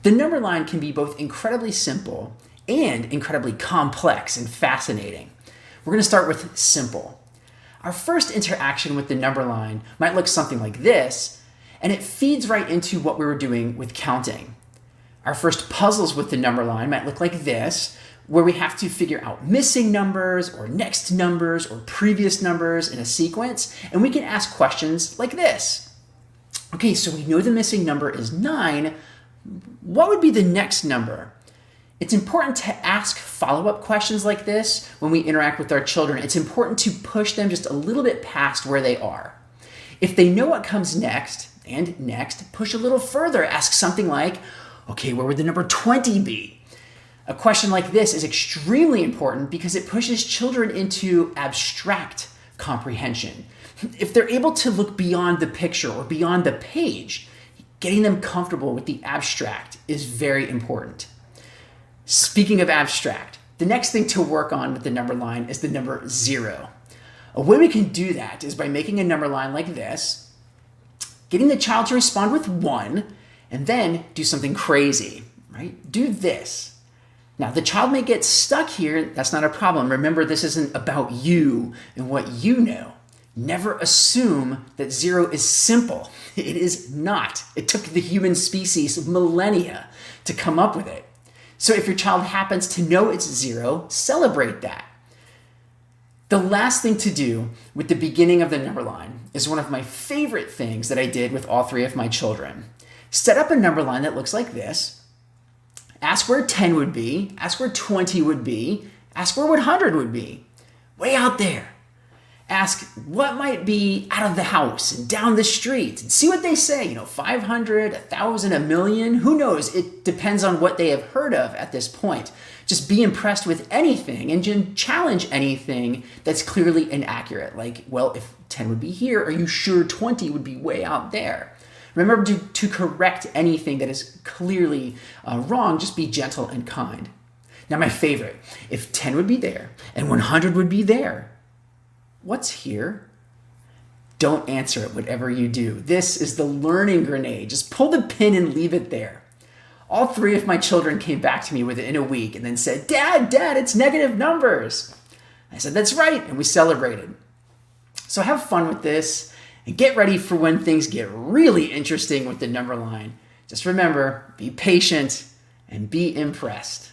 The number line can be both incredibly simple and incredibly complex and fascinating. We're going to start with simple. Our first interaction with the number line might look something like this, and it feeds right into what we were doing with counting. Our first puzzles with the number line might look like this, where we have to figure out missing numbers or next numbers or previous numbers in a sequence, and we can ask questions like this. Okay, so we know the missing number is 9. What would be the next number? It's important to ask follow-up questions like this when we interact with our children. It's important to push them just a little bit past where they are. If they know what comes next and next, push a little further. Ask something like, okay, where would the number 20 be? A question like this is extremely important because it pushes children into abstract comprehension. If they're able to look beyond the picture or beyond the page, getting them comfortable with the abstract is very important. Speaking of abstract, the next thing to work on with the number line is the number 0. A way we can do that is by making a number line like this, getting the child to respond with 1, and then do something crazy, right? Do this. Now, the child may get stuck here. That's not a problem. Remember, this isn't about you and what you know. Never assume that 0 is simple. It is not. It took the human species millennia to come up with it. So if your child happens to know it's 0, celebrate that. The last thing to do with the beginning of the number line is one of my favorite things that I did with all 3 of my children. Set up a number line that looks like this. Ask where 10 would be. Ask where 20 would be. Ask where 100 would be. Way out there. Ask what might be out of the house and down the street and see what they say. 500, 1,000, a million, who knows? It depends on what they have heard of at this point. Just be impressed with anything and challenge anything that's clearly inaccurate. Like, well, if 10 would be here, are you sure 20 would be way out there? Remember to correct anything that is clearly wrong. Just be gentle and kind. Now, my favorite, if 10 would be there and 100 would be there, what's here? Don't answer it, whatever you do. This is the learning grenade. Just pull the pin and leave it there. All 3 of my children came back to me within a week and then said, Dad, it's negative numbers. I said, that's right, and we celebrated. So have fun with this and get ready for when things get really interesting with the number line. Just remember, be patient and be impressed.